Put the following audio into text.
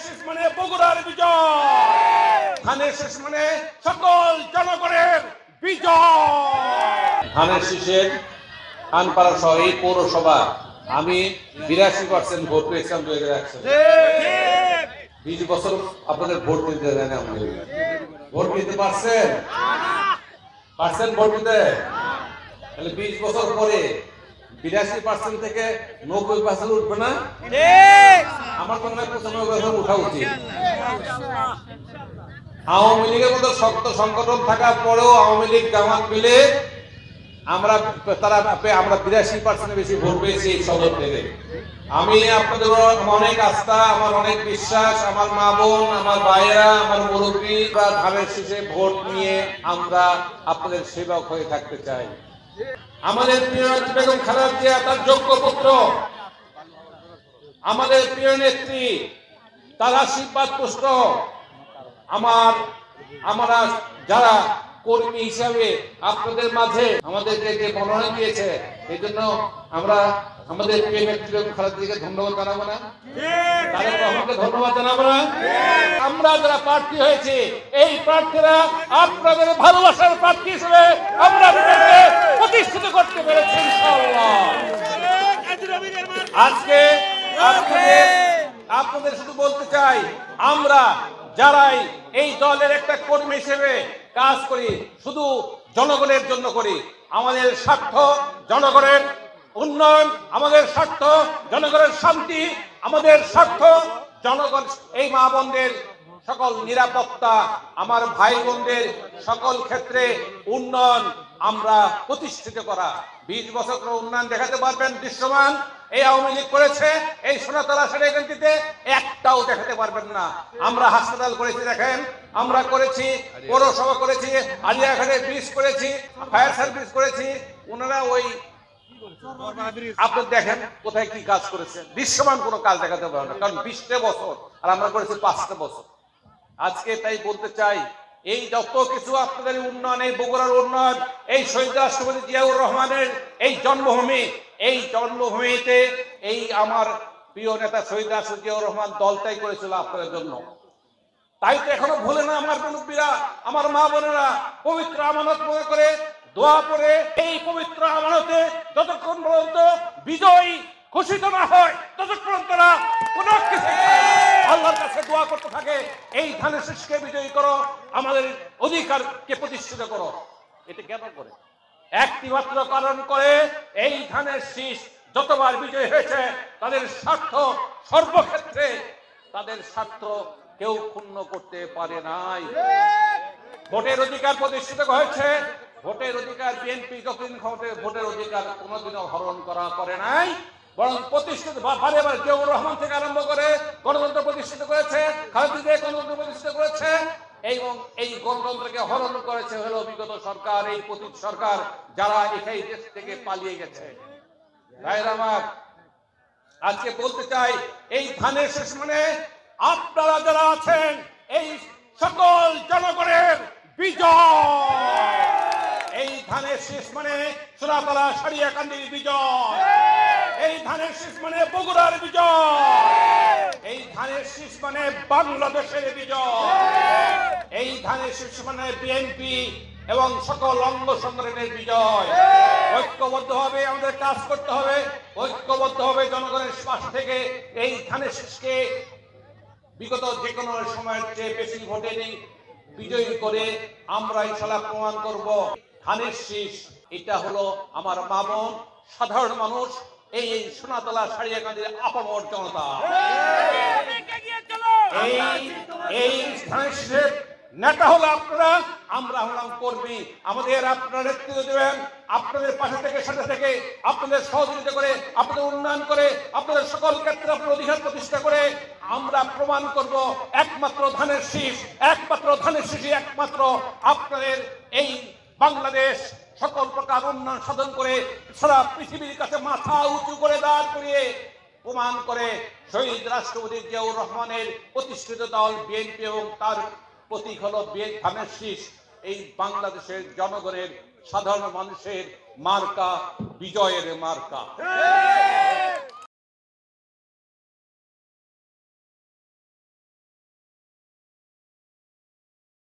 শীষ মানে বগুড়ার বিজয়, ধানের শীষ মানে সকল জনগণের বিজয়। ধানের শীষের খানপাড়া সহ এই পৌরসভা আমি 82% ভোট পেয়েছিলাম 2001 সালে। 20 বছর আপনাদের ভোট দিতে দেন, আমাদের ভোট দিতে পারছেন ভোট দিতে? তাহলে 20 বছর পরে 82% থেকে 90% উঠবে না? আমার তো মনে হয় 95% উঠা উচিত। আওয়ামী লীগের মতো শক্ত সংগঠন থাকার পরেও আওয়ামী লীগ জামাত মিলে আমরা 82% বেশি ভোট পেয়েছি এই সদর থেকে। আমি আপনাদের অনেক আস্থা, আমার অনেক বিশ্বাস, আমার মা বোন, আমার ভাইয়েরা, আমার মুরব্বী বা ধানের শীষে ভোট নিয়ে আমরা আপনাদের সেবক হয়ে থাকতে চাই। আমাদের প্রিয় বেগম খালেদা জিয়া তার যোগ্য পুত্র, আমাদের প্রিয় নেত্রী, তার আশীর্বাদ পুষ্ট আমরা যারা কর্মী হিসাবে আপনাদের মাঝে আমাদেরকে যে মনোনয়ন দিয়েছে, এই জন্য আমরা আমাদের প্রিয় নেত্রী বেগম খালেদা জিয়াকে ধন্যবাদ জানাবো না? তারেক রহমানকে ধন্যবাদ জানাবো না? আমরা যারা প্রার্থী হয়েছে এই প্রার্থীরা আপনাদের ভালোবাসার প্রার্থী হিসেবে আমরা প্রতিষ্ঠিত করতে পেরেছি ইনশাআল্লাহ। আজকে আপনাদের শুধু বলতে চাই, আমরা যারাই এই দলের একটা কর্মী হিসেবে কাজ করি শুধু জনগণের জন্য করি। আমাদের স্বার্থ জনগণের উন্নয়ন, আমাদের স্বার্থ জনগণের শান্তি, আমাদের স্বার্থ জনগণ এই মা বোনদের সকল নিরাপত্তা, আমার ভাই বোনদের সকল ক্ষেত্রে উন্নয়ন আমরা প্রতিষ্ঠিত করা। 20 বছর উন্নয়ন দেখাতে পারবেন দৃশ্যমান এই আওয়ামী লীগ করেছে? এই সোনাতলা সারিয়াকান্দিতে একটাও দেখাতে পারবেন না। আমরা হাসপাতাল করেছি দেখেন, আমরা করেছি পৌরসভা করেছি, আলিয়াঘাটে ব্রিজ করেছি, ফায়ার সার্ভিস করেছি। ওনারা ওই আপনি দেখেন কোথায় কি কাজ করেছে, দৃশ্যমান কোনো কাজ দেখাতে পারবেন না, কারণ 20টা বছর আর আমরা করেছি 5টা বছর। আজকে তাই বলতে চাই, এই যত কিছু আপনাদের উন্নয়ন, এই বগুড়ার উন্নয়ন, এই শহীদ রাষ্ট্রপতি জিয়াউর রহমানের এই জন্মভূমি, এই জন্মভূমিতে এই আমার প্রিয় নেতা শহীদ রাষ্ট্রপতি জিয়াউর রহমান দলটাই করেছিল আপনাদের জন্য। তাই তো এখনো ভুলে না আমার মুরব্বীরা, আমার মা বোনেরা পবিত্র আমানত মনে করে দোয়া করে এই পবিত্র আমানতে যতক্ষণ পর্যন্ত বিজয়ী ঘোষিত না হয় ততক্ষণ তারা কোন কিছু আল্লাহর কাছে দোয়া করতে থাকে, এই ধানের শীষকে বিজয়ী করো, আমাদের অধিকারকে প্রতিষ্ঠিত করো। এটা কেন করে? একটি মাত্র কারণ করে, এই ধানের শীষ যতবার বিজয়ী হয়েছে তাদের স্বার্থ সর্বক্ষেত্রে, তাদের স্বার্থ কেউ ক্ষুণ্ণ করতে পারে নাই। ভোটের অধিকার প্রতিষ্ঠিত হয়েছে, ভোটের অধিকার বিএনপি যতদিন ক্ষমতায় ভোটের অধিকার কোনোদিনও হরণ করে নাই, বরং প্রতিষ্ঠিত বারে বারে জিয়াউর রহমান থেকে আরম্ভ করে গণতন্ত্র প্রতিষ্ঠিত করেছে, খালেদা জিয়া গণতন্ত্র প্রতিষ্ঠিত করেছে, এবং এই গণতন্ত্রকে হরণ করেছে হলো বিগত সরকার, এই পতিত সরকার, যারা এই দেশ থেকে পালিয়ে গেছে। ভাইরা আমার, আজকে বলতে চাই, এই ধানের শীষ মানে আপনারা যারা আছেন এই সকল জনগণের বিজয়। এই ধানের শীষ মানে সোনাতলা সারিয়াকান্দির বিজয়, এই ধানের শীষ মানে বগুড়ার বিজয়, এই ধানের শীষ মানে বাংলাদেশের বিজয়, এই ধানের শীষ মানে বিএনপি এবং সকল অঙ্গ সংগঠনের বিজয়। ঐক্যবদ্ধভাবে আমাদের কাজ করতে হবে, ঐক্যবদ্ধভাবে জনগণের পাশ থেকে এই ধানের শীষকে বিগত যে কোনো সময়ের চেয়ে বেশি ভোটে বিজয়ী করে আমরা ইনশাআল্লাহ প্রমাণ করব ধানের শীষ এটা হলো আমার মা বোন, সাধারণ মানুষ, এই সোনাতলা সারিয়াকান্দির আপামর জনতা। এই ধানের শীষের নেতা হলো আপনারা, আমরা হলাম কর্মী। আমাদের আপনারা নেতৃত্ব দেবেন, আপনাদের পাশে থেকে সাথে থেকে আপনাদের সহযোগিতা করে, আপনাদের উন্নয়ন করে, আপনাদের সকল ক্ষেত্রে আপনার অধিকার প্রতিষ্ঠা করে আমরা প্রমাণ করব একমাত্র ধানের শীষ, একমাত্র ধানের শীষই একমাত্র আপনাদের এই বাংলাদেশ সকল প্রকার উন্নয়ন সাধন করে সারা পৃথিবীর কাছে মাথা উঁচু করে দাঁড় করিয়ে প্রমাণ করে শহীদ রাষ্ট্রপতি জিয়াউর রহমানের প্রতিষ্ঠিত দল বিএনপি এবং তার প্রতীক হলো ধানের শীষ। এই বাংলাদেশের জনগণের সাধারণ মানুষের মার্কা, বিজয়ের মার্কা।